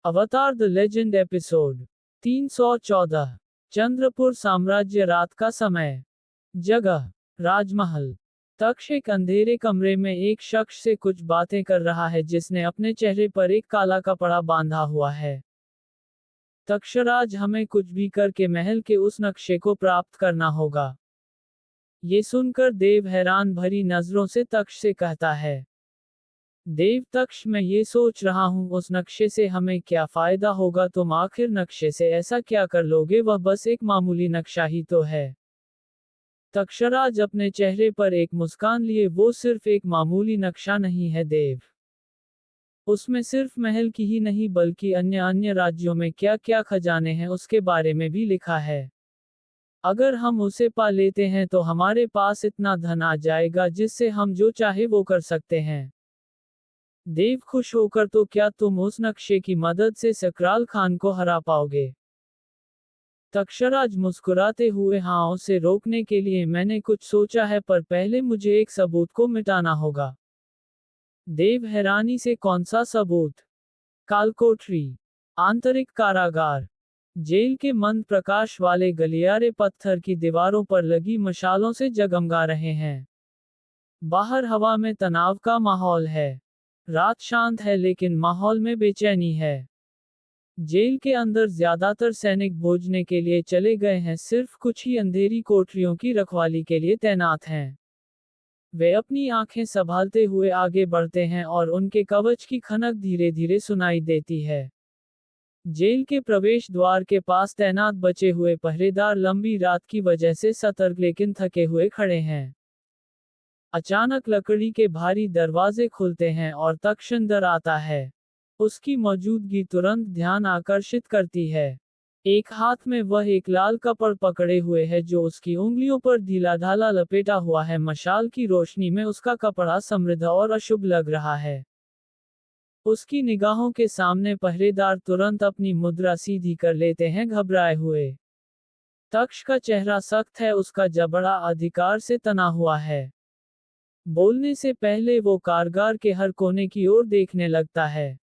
अवतार the legend episode 314। Chandrapur साम्राज्य। रात का समय। जगह राजमहल। तक्ष एक अंधेरे कमरे में एक शख्स से कुछ बातें कर रहा है जिसने अपने चेहरे पर एक काला कपड़ा बांधा हुआ है। तक्षराज, हमें कुछ भी करके महल के उस नक्शे को प्राप्त करना होगा। ये सुनकर देव हैरान भरी नजरों से तक्ष से कहता है, देव तक्ष, मैं ये सोच रहा हूँ उस नक्शे से हमें क्या फायदा होगा। तुम आखिर नक्शे से ऐसा क्या कर लोगे, वह बस एक मामूली नक्शा ही तो है। तक्षराज अपने चेहरे पर एक मुस्कान लिए, वो सिर्फ एक मामूली नक्शा नहीं है देव। उसमें सिर्फ महल की ही नहीं बल्कि अन्य अन्य राज्यों में क्या क्या खजाने हैं उसके बारे में भी लिखा है। अगर हम उसे पा लेते हैं तो हमारे पास इतना धन आ जाएगा जिससे हम जो चाहे वो कर सकते हैं। देव खुश होकर, तो क्या तुम उस नक्शे की मदद से सकराल खान को हरा पाओगे? तक्षराज मुस्कुराते हुए, हाँ, उसे रोकने के लिए मैंने कुछ सोचा है, पर पहले मुझे एक सबूत को मिटाना होगा। देव हैरानी से, कौन सा सबूत? कालकोठरी, आंतरिक कारागार। जेल के मंद प्रकाश वाले गलियारे पत्थर की दीवारों पर लगी मशालों से जगमगा रहे हैं। बाहर हवा में तनाव का माहौल है। रात शांत है लेकिन माहौल में बेचैनी है। जेल के अंदर ज्यादातर सैनिक भोजने के लिए चले गए हैं, सिर्फ कुछ ही अंधेरी कोठरियों की रखवाली के लिए तैनात हैं। वे अपनी आंखें संभालते हुए आगे बढ़ते हैं और उनके कवच की खनक धीरे धीरे सुनाई देती है। जेल के प्रवेश द्वार के पास तैनात बचे हुए पहरेदार लंबी रात की वजह से सतर्क लेकिन थके हुए खड़े हैं। अचानक लकड़ी के भारी दरवाजे खुलते हैं और तक्ष अंदर आता है। उसकी मौजूदगी तुरंत ध्यान आकर्षित करती है। एक हाथ में वह एक लाल कपड़ पकड़े हुए है जो उसकी उंगलियों पर ढीला ढाला लपेटा हुआ है। मशाल की रोशनी में उसका कपड़ा समृद्ध और अशुभ लग रहा है। उसकी निगाहों के सामने पहरेदार तुरंत अपनी मुद्रा सीधी कर लेते हैं, घबराए हुए। तक्ष का चेहरा सख्त है, उसका जबड़ा अधिकार से तना हुआ है। बोलने से पहले वो कारगार के हर कोने की ओर देखने लगता है।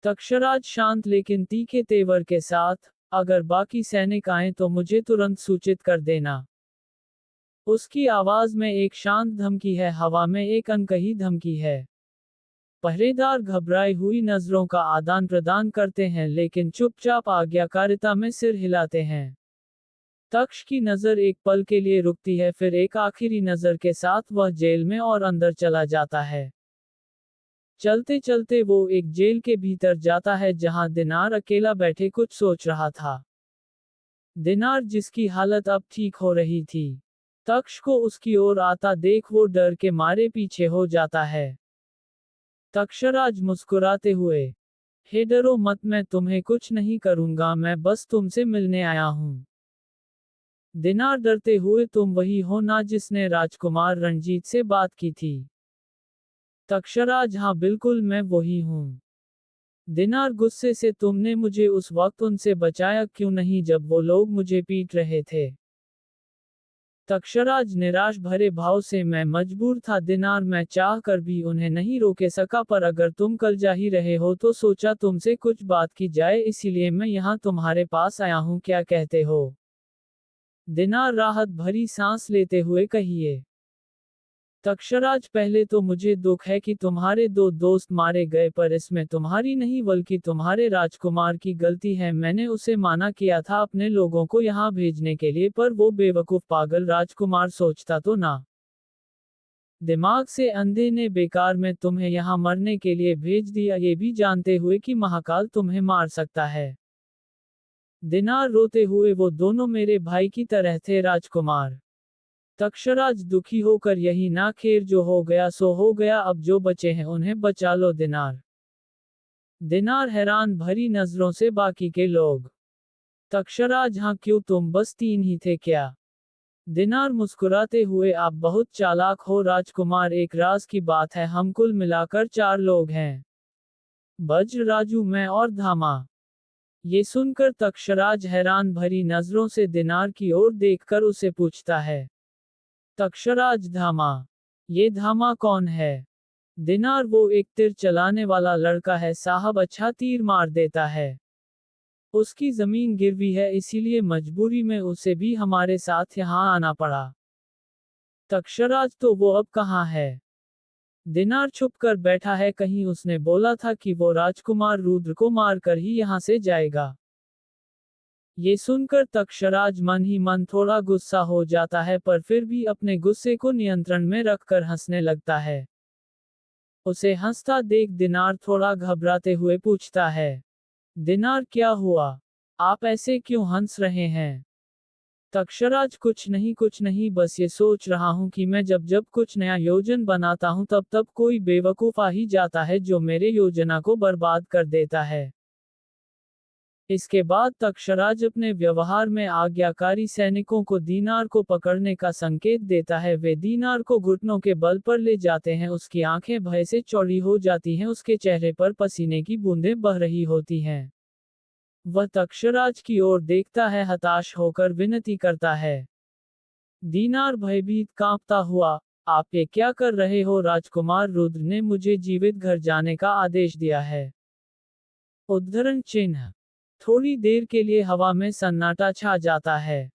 तक्षराज शांत लेकिन तीखे तेवर के साथ, अगर बाकी सैनिक आए तो मुझे तुरंत सूचित कर देना। उसकी आवाज में एक शांत धमकी है, हवा में एक अनकही धमकी है। पहरेदार घबराई हुई नजरों का आदान प्रदान करते हैं लेकिन चुपचाप आज्ञाकारिता में सिर हिलाते हैं। तक्ष की नजर एक पल के लिए रुकती है, फिर एक आखिरी नजर के साथ वह जेल में और अंदर चला जाता है। चलते चलते वो एक जेल के भीतर जाता है जहां दिनार अकेला बैठे कुछ सोच रहा था। दिनार, जिसकी हालत अब ठीक हो रही थी, तक्ष को उसकी ओर आता देख वो डर के मारे पीछे हो जाता है। तक्षराज मुस्कुराते हुए, हे डरो मत, मैं तुम्हें कुछ नहीं करूंगा, मैं बस तुमसे मिलने आया हूं। दिनार डरते हुए, तुम वही हो ना जिसने राजकुमार रणजीत से बात की थी? तक्षराज, हाँ बिल्कुल, मैं वही हूँ। दिनार गुस्से से, तुमने मुझे उस वक्त उनसे बचाया क्यों नहीं जब वो लोग मुझे पीट रहे थे? तक्षराज निराश भरे भाव से, मैं मजबूर था दिनार, मैं चाह कर भी उन्हें नहीं रोके सका, पर अगर तुम कल जा ही रहे हो तो सोचा तुमसे कुछ बात की जाए, इसीलिए मैं यहाँ तुम्हारे पास आया हूँ, क्या कहते हो? दिनार राहत भरी सांस लेते हुए कहिए। तक्षराज, पहले तो मुझे दुख है कि तुम्हारे दो दोस्त मारे गए, पर इसमें तुम्हारी नहीं बल्कि तुम्हारे राजकुमार की गलती है। मैंने उसे माना किया था अपने लोगों को यहाँ भेजने के लिए, पर वो बेवकूफ पागल राजकुमार सोचता तो ना। दिमाग से अंधे ने बेकार में तुम्हें यहाँ मरने के लिए भेज दिया, ये भी जानते हुए कि महाकाल तुम्हें मार सकता है। दिनार रोते हुए, वो दोनों मेरे भाई की तरह थे राजकुमार। तक्षराज दुखी होकर, यही ना, खैर जो हो गया सो हो गया, अब जो बचे हैं उन्हें बचा लो दिनार। दिनार हैरान भरी नजरों से, बाकी के लोग? तक्षराज, हाँ क्यों, तुम बस तीन ही थे क्या? दिनार मुस्कुराते हुए, आप बहुत चालाक हो राजकुमार, एक राज की बात है, हम कुल मिलाकर चार लोग हैं। वज्र, राजू, मैं और धामा। ये सुनकर तक्षराज हैरान भरी नजरों से दिनार की ओर देखकर उसे पूछता है, तक्षराज, धामा? ये धामा कौन है? दिनार वो एक तीर चलाने वाला लड़का है साहब, अच्छा तीर मार देता है। उसकी जमीन गिरवी है, इसीलिए मजबूरी में उसे भी हमारे साथ यहाँ आना पड़ा। तक्षराज तो वो अब कहाँ है? दिनार छुप कर बैठा है, कहीं उसने बोला था कि वो राजकुमार रुद्र को मारकर ही यहाँ से जाएगा। ये सुनकर तक्षराज मन ही मन थोड़ा गुस्सा हो जाता है, पर फिर भी अपने गुस्से को नियंत्रण में रखकर हंसने लगता है। उसे हंसता देख दिनार थोड़ा घबराते हुए पूछता है, दिनार क्या हुआ? आप ऐसे क्यों हंस रहे हैं? तक्षराज कुछ नहीं, बस ये सोच रहा हूँ कि मैं जब जब कुछ नया योजन बनाता हूँ तब तब कोई बेवकूफ आ ही जाता है जो मेरे योजना को बर्बाद कर देता है। इसके बाद तक्षराज अपने व्यवहार में आज्ञाकारी सैनिकों को दीनार को पकड़ने का संकेत देता है। वे दीनार को घुटनों के बल पर ले जाते हैं, उसकी आंखें भय से चौड़ी हो जाती हैं, उसके चेहरे पर पसीने की बूंदें बह रही होती हैं। वह तक्षराज की ओर देखता है, हताश होकर विनती करता है। दीनार भयभीत कांपता हुआ, आप ये क्या कर रहे हो? राजकुमार रुद्र ने मुझे जीवित घर जाने का आदेश दिया है। उद्धरण चिन्ह। थोड़ी देर के लिए हवा में सन्नाटा छा जाता है।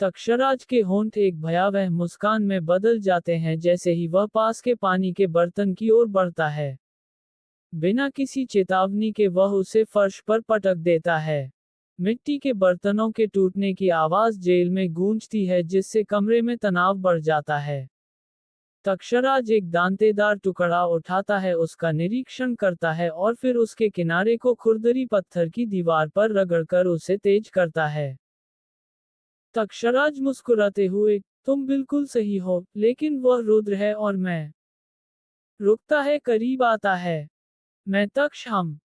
तक्षराज के होंठ एक भयावह मुस्कान में बदल जाते हैं जैसे ही वह पास के पानी के बर्तन की ओर बढ़ता है। बिना किसी चेतावनी के वह उसे फर्श पर पटक देता है। मिट्टी के बर्तनों के टूटने की आवाज जेल में गूंजती है, जिससे कमरे में तनाव बढ़ जाता है। तक्षराज एक दांतेदार टुकड़ा उठाता है, उसका निरीक्षण करता है और फिर उसके किनारे को खुरदरी पत्थर की दीवार पर रगड़कर उसे तेज करता है। तक्षराज मुस्कुराते हुए, तुम बिल्कुल सही हो, लेकिन वह रुद्र है और मैं। रुकता है, करीब आता है। मैं तक्ष हम।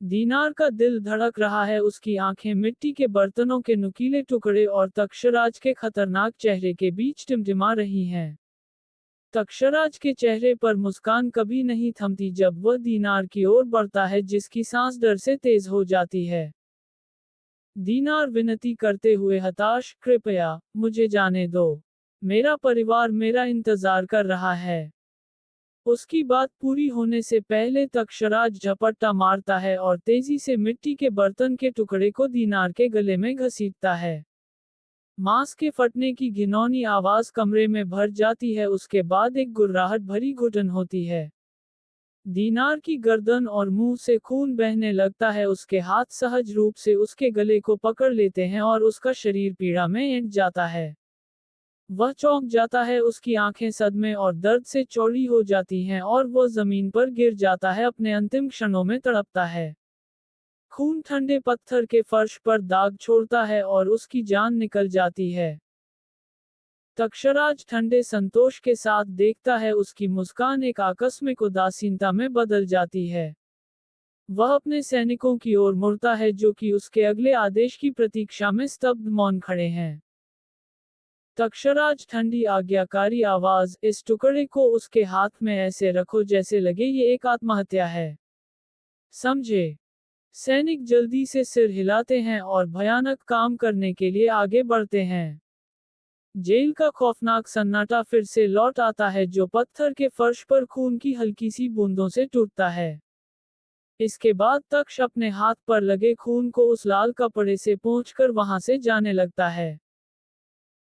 दीनार का दिल धड़क रहा है, उसकी आंखें मिट्टी के बर्तनों के नुकीले टुकड़े और तक्षराज के खतरनाक चेहरे के बीच टिमटिमा रही हैं। तक्षराज के चेहरे पर मुस्कान कभी नहीं थमती जब वह दीनार की ओर बढ़ता है, जिसकी सांस डर से तेज हो जाती है। दीनार विनती करते हुए, हताश, कृपया मुझे जाने दो। मेरा परिवार मेरा इंतजार कर रहा है। उसकी बात पूरी होने से पहले तक्षराज झपट्टा मारता है और तेजी से मिट्टी के बर्तन के टुकड़े को दीनार के गले में घसीटता है। मांस के फटने की घिनौनी आवाज कमरे में भर जाती है, उसके बाद एक गुर्राहट भरी घुटन होती है। दीनार की गर्दन और मुंह से खून बहने लगता है, उसके हाथ सहज रूप से उसके गले को पकड़ लेते हैं और उसका शरीर पीड़ा में ऐंठ जाता है। वह चौंक जाता है, उसकी आंखें सदमे और दर्द से चौड़ी हो जाती हैं और वह जमीन पर गिर जाता है, अपने अंतिम क्षणों में तड़पता है। खून ठंडे पत्थर के फर्श पर दाग छोड़ता है और उसकी जान निकल जाती है। तक्षराज ठंडे संतोष के साथ देखता है, उसकी मुस्कान एक आकस्मिक उदासीनता में बदल जाती है। वह अपने सैनिकों की ओर मुड़ता है जो कि उसके अगले आदेश की प्रतीक्षा में स्तब्ध मौन खड़े हैं। तक्षराज ठंडी आज्ञाकारी आवाज, इस टुकड़े को उसके हाथ में ऐसे रखो जैसे लगे ये एक आत्महत्या है। समझे? सैनिक जल्दी से सिर हिलाते हैं और भयानक काम करने के लिए आगे बढ़ते हैं। जेल का खौफनाक सन्नाटा फिर से लौट आता है, जो पत्थर के फर्श पर खून की हल्की सी बूंदों से टूटता है। इसके बाद तक्ष अपने हाथ पर लगे खून को उस लाल कपड़े से पोंछकर वहां से जाने लगता है।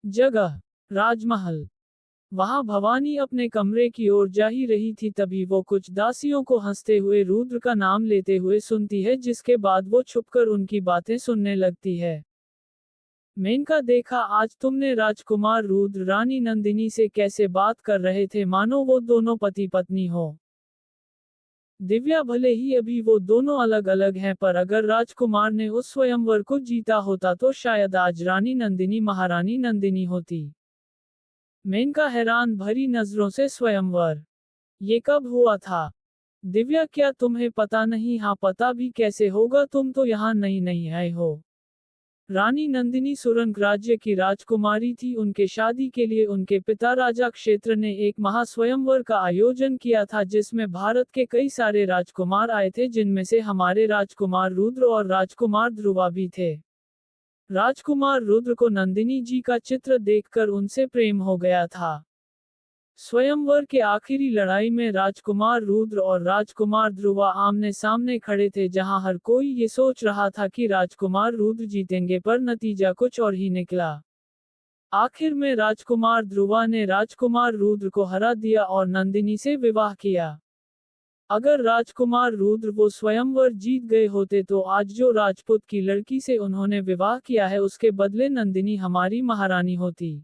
जगह, राजमहल। वहां भवानी अपने कमरे की ओर जा ही रही थी, तभी वो कुछ दासियों को हंसते हुए रुद्र का नाम लेते हुए सुनती है, जिसके बाद वो छुपकर उनकी बातें सुनने लगती है। मेनका, देखा आज तुमने राजकुमार रुद्र रानी नंदिनी से कैसे बात कर रहे थे, मानो वो दोनों पति पत्नी हो। दिव्या, भले ही अभी वो दोनों अलग अलग हैं, पर अगर राजकुमार ने उस स्वयंवर को जीता होता तो शायद आज रानी नंदिनी महारानी नंदिनी होती। मेनका हैरान भरी नजरों से, स्वयंवर? ये कब हुआ था? दिव्या, क्या तुम्हें पता नहीं? हाँ, पता भी कैसे होगा, तुम तो यहाँ नई नई आए हो। रानी नंदिनी सुरंग राज्य की राजकुमारी थी, उनके शादी के लिए उनके पिता राजा क्षेत्र ने एक महास्वयंवर का आयोजन किया था, जिसमें भारत के कई सारे राजकुमार आए थे, जिनमें से हमारे राजकुमार रुद्र और राजकुमार ध्रुवा भी थे। राजकुमार रुद्र को नंदिनी जी का चित्र देखकर उनसे प्रेम हो गया था। स्वयंवर के आखिरी लड़ाई में राजकुमार रुद्र और राजकुमार ध्रुवा आमने सामने खड़े थे, जहां हर कोई ये सोच रहा था कि राजकुमार रुद्र जीतेंगे, पर नतीजा कुछ और ही निकला। आखिर में राजकुमार ध्रुवा ने राजकुमार रुद्र को हरा दिया और नंदिनी से विवाह किया। अगर राजकुमार रुद्र वो स्वयंवर जीत गए होते तो आज जो राजपूत की लड़की से उन्होंने विवाह किया है उसके बदले नंदिनी हमारी महारानी होती।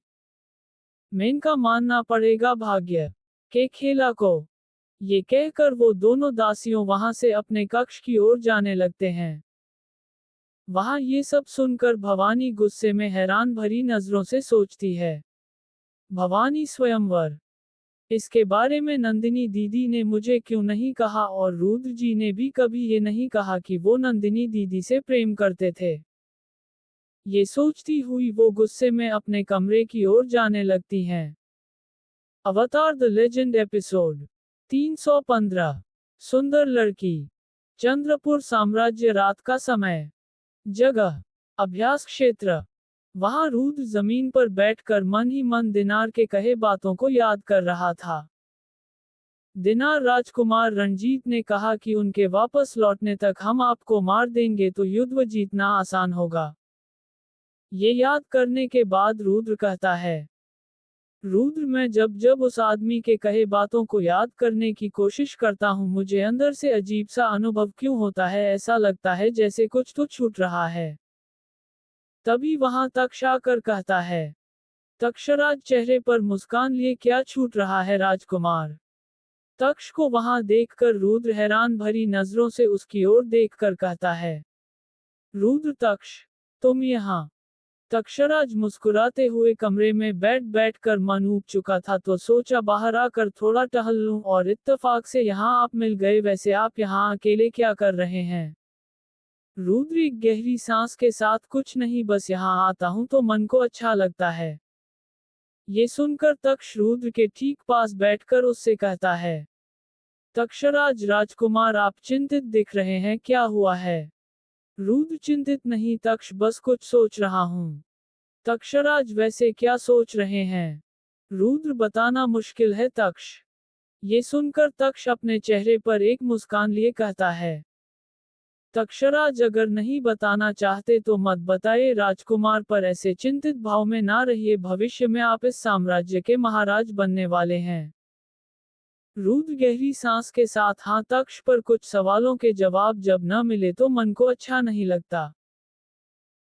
मेनका मानना पड़ेगा भाग्य के खेला को। ये कहकर वो दोनों दासियों वहां से अपने कक्ष की ओर जाने लगते हैं। वहां ये सब सुनकर भवानी गुस्से में हैरान भरी नजरों से सोचती है। भवानी स्वयंवर, इसके बारे में नंदिनी दीदी ने मुझे क्यों नहीं कहा, और रुद्र जी ने भी कभी ये नहीं कहा कि वो नंदिनी दीदी से प्रेम करते थे। ये सोचती हुई वो गुस्से में अपने कमरे की ओर जाने लगती हैं। अवतार द लेजेंड एपिसोड 315। सुंदर लड़की। चंद्रपुर साम्राज्य। रात का समय। जगह अभ्यास क्षेत्र। वहां रुद्र जमीन पर बैठकर मन ही मन दिनार के कहे बातों को याद कर रहा था। दिनार, राजकुमार रणजीत ने कहा कि उनके वापस लौटने तक हम आपको मार देंगे तो युद्ध जीतना आसान होगा। ये याद करने के बाद रुद्र कहता है, रुद्र, मैं जब जब उस आदमी के कहे बातों को याद करने की कोशिश करता हूँ मुझे अंदर से अजीब सा अनुभव क्यों होता है, ऐसा लगता है जैसे कुछ तो छूट रहा है। तभी वहां तक्ष आकर कहता है, तक्षराज, चेहरे पर मुस्कान लिए क्या छूट रहा है राजकुमार। तक्ष को वहां देखकर रुद्र हैरान भरी नजरों से उसकी ओर देखकर कहता है, रुद्र, तक्ष, तुम यहाँ। तक्षराज मुस्कुराते हुए कमरे में बैठ कर मन ऊब चुका था तो सोचा बाहर आकर थोड़ा टहल लूं, और इत्तेफाक से यहाँ आप मिल गए। वैसे आप यहाँ अकेले क्या कर रहे हैं। रुद्र एक गहरी सांस के साथ, कुछ नहीं, बस यहाँ आता हूं तो मन को अच्छा लगता है। ये सुनकर तक्ष रुद्र के ठीक पास बैठकर उससे कहता है, तक्षराज, राजकुमार आप चिंतित दिख रहे हैं, क्या हुआ है। रुद्र, चिंतित नहीं तक्ष, बस कुछ सोच रहा हूँ। तक्षराज, वैसे क्या सोच रहे हैं। रुद्र, बताना मुश्किल है तक्ष। ये सुनकर तक्ष अपने चेहरे पर एक मुस्कान लिए कहता है, तक्षराज, अगर नहीं बताना चाहते तो मत बताइए राजकुमार, पर ऐसे चिंतित भाव में ना रहिए, भविष्य में आप इस साम्राज्य के महाराज बनने वाले हैं। रुद्र गहरी सांस के साथ, हाँ तक्ष, पर कुछ सवालों के जवाब जब न मिले तो मन को अच्छा नहीं लगता।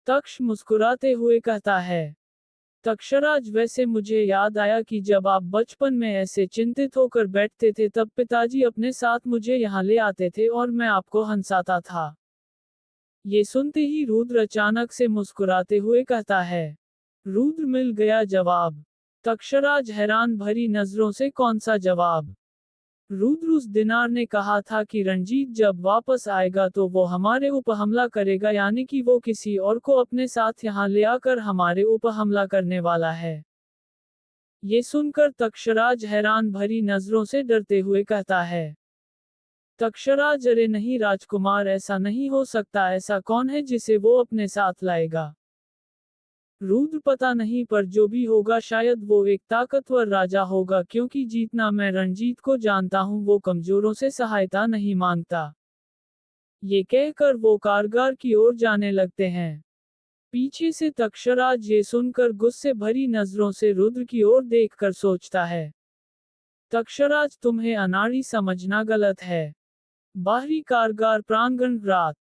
तक्ष मुस्कुराते हुए कहता है, तक्षराज, वैसे मुझे याद आया कि जब आप बचपन में ऐसे चिंतित होकर बैठते थे तब पिताजी अपने साथ मुझे यहाँ ले आते थे और मैं आपको हंसाता था। ये सुनते ही रुद्र अचानक से मुस्कुराते हुए कहता है, रुद्र, मिल गया जवाब। तक्षराज हैरान भरी नजरों से, कौन सा जवाब। रुद्र, उस दिनार ने कहा था कि रणजीत जब वापस आएगा तो वो हमारे ऊपर हमला करेगा, यानी कि वो किसी और को अपने साथ यहाँ ले आकर हमारे ऊपर हमला करने वाला है। ये सुनकर तक्षराज हैरान भरी नजरों से डरते हुए कहता है, तक्षराज, अरे नहीं राजकुमार, ऐसा नहीं हो सकता, ऐसा कौन है जिसे वो अपने साथ लाएगा। रुद्र, पता नहीं, पर जो भी होगा शायद वो एक ताकतवर राजा होगा, क्योंकि जीतना मैं रणजीत को जानता हूं, वो कमजोरों से सहायता नहीं मांगता। ये कहकर वो कारगार की ओर जाने लगते हैं। पीछे से तक्षराज ये सुनकर गुस्से भरी नजरों से रुद्र की ओर देखकर सोचता है, तक्षराज, तुम्हें अनाड़ी समझना गलत है। बाहरी कारगार प्रांगण। रात।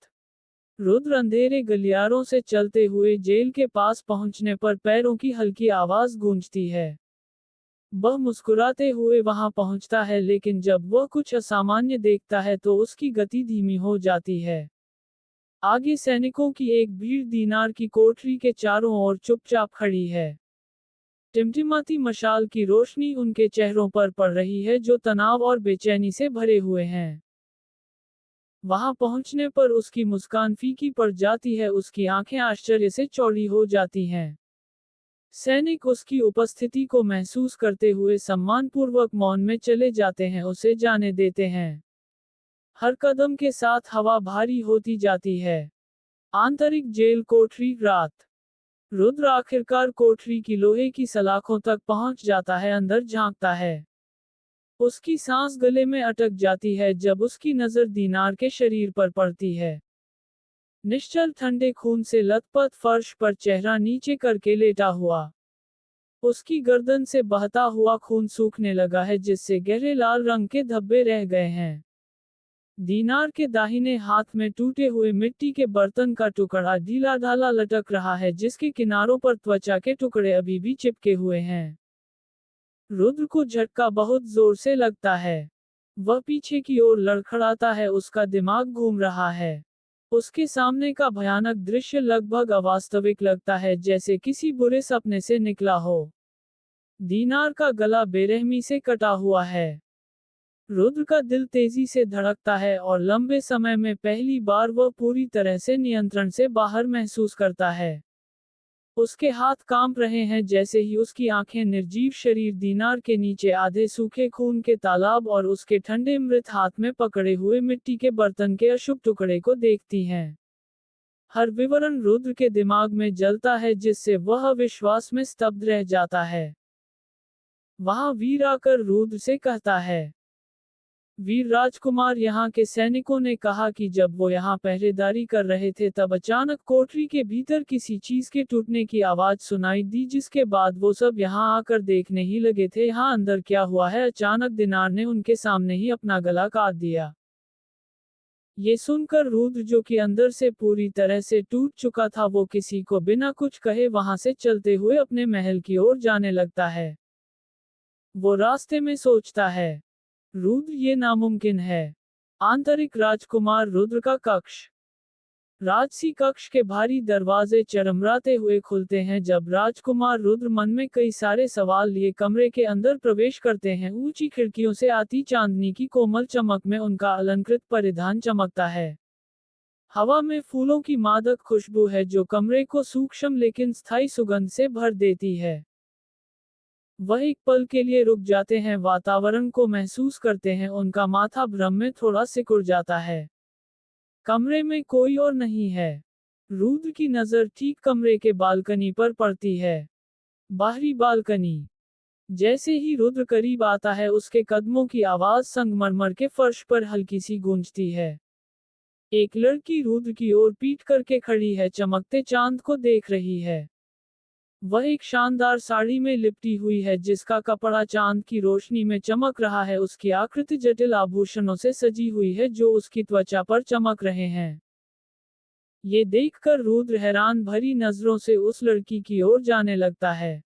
रुद्र अंधेरे गलियारों से चलते हुए जेल के पास पहुंचने पर पैरों की हल्की आवाज गूंजती है। वह मुस्कुराते हुए वहां पहुंचता है, लेकिन जब वह कुछ असामान्य देखता है तो उसकी गति धीमी हो जाती है। आगे सैनिकों की एक भीड़ दीनार की कोठरी के चारों ओर चुपचाप खड़ी है। टिमटिमाती मशाल की रोशनी उनके चेहरों पर पड़ रही है, जो तनाव और बेचैनी से भरे हुए हैं। वहां पहुंचने पर उसकी मुस्कान फीकी पड़ जाती है, उसकी आंखें आश्चर्य से चौड़ी हो जाती हैं। सैनिक उसकी उपस्थिति को महसूस करते हुए सम्मानपूर्वक मौन में चले जाते हैं, उसे जाने देते हैं। हर कदम के साथ हवा भारी होती जाती है। आंतरिक जेल कोठरी। रात। रुद्र आखिरकार कोठरी की लोहे की सलाखों तक पहुंच जाता है, अंदर झांकता है। उसकी सांस गले में अटक जाती है जब उसकी नजर दीनार के शरीर पर पड़ती है। निश्चल ठंडे खून से लथपथ फर्श पर चेहरा नीचे करके लेटा हुआ। उसकी गर्दन से बहता हुआ खून सूखने लगा है जिससे गहरे लाल रंग के धब्बे रह गए हैं। दीनार के दाहिने हाथ में टूटे हुए मिट्टी के बर्तन का टुकड़ा ढीला ढाला लटक रहा है जिसके किनारों पर त्वचा के टुकड़े अभी भी चिपके हुए हैं। रुद्र को झटका बहुत जोर से लगता है। वह पीछे की ओर लड़खड़ाता है, उसका दिमाग घूम रहा है। उसके सामने का भयानक दृश्य लगभग अवास्तविक लगता है, जैसे किसी बुरे सपने से निकला हो। दीनार का गला बेरहमी से कटा हुआ है। रुद्र का दिल तेजी से धड़कता है और लंबे समय में पहली बार वह पूरी तरह से नियंत्रण से बाहर महसूस करता है। उसके हाथ कांप रहे हैं जैसे ही उसकी आंखें निर्जीव शरीर दीनार के नीचे आधे सूखे खून के तालाब और उसके ठंडे मृत हाथ में पकड़े हुए मिट्टी के बर्तन के अशुभ टुकड़े को देखती हैं। हर विवरण रुद्र के दिमाग में जलता है जिससे वह अविश्वास में स्तब्ध रह जाता है। वहां वीर आकर रुद्र से कहता है, वीर राजकुमार, यहाँ के सैनिकों ने कहा कि जब वो यहाँ पहरेदारी कर रहे थे तब अचानक कोठरी के भीतर किसी चीज के टूटने की आवाज सुनाई दी, जिसके बाद वो सब यहाँ आकर देखने ही लगे थे यहाँ अंदर क्या हुआ है। अचानक दीनार ने उनके सामने ही अपना गला काट दिया। ये सुनकर रुद्र, जो कि अंदर से पूरी तरह से टूट चुका था, वो किसी को बिना कुछ कहे वहां से चलते हुए अपने महल की ओर जाने लगता है। वो रास्ते में सोचता है, रुद्र, ये नामुमकिन है। आंतरिक राजकुमार रुद्र का कक्ष। राजसी कक्ष के भारी दरवाजे चरमराते हुए खुलते हैं जब राजकुमार रुद्र मन में कई सारे सवाल लिए कमरे के अंदर प्रवेश करते हैं। ऊंची खिड़कियों से आती चांदनी की कोमल चमक में उनका अलंकृत परिधान चमकता है। हवा में फूलों की मादक खुशबू है जो कमरे को सूक्ष्म लेकिन स्थायी सुगंध से भर देती है। वह एक पल के लिए रुक जाते हैं, वातावरण को महसूस करते हैं, उनका माथा भ्रम में थोड़ा सिकुड़ जाता है। कमरे में कोई और नहीं है। रुद्र की नजर ठीक कमरे के बालकनी पर पड़ती है। बाहरी बालकनी। जैसे ही रुद्र करीब आता है, उसके कदमों की आवाज संगमरमर के फर्श पर हल्की सी गूंजती है। एक लड़की रुद्र की ओर पीठ करके खड़ी है, चमकते चांद को देख रही है। वह एक शानदार साड़ी में लिपटी हुई है जिसका कपड़ा चांद की रोशनी में चमक रहा है। उसकी आकृति जटिल आभूषणों से सजी हुई है जो उसकी त्वचा पर चमक रहे हैं। ये देखकर रुद्र हैरान भरी नजरों से उस लड़की की ओर जाने लगता है।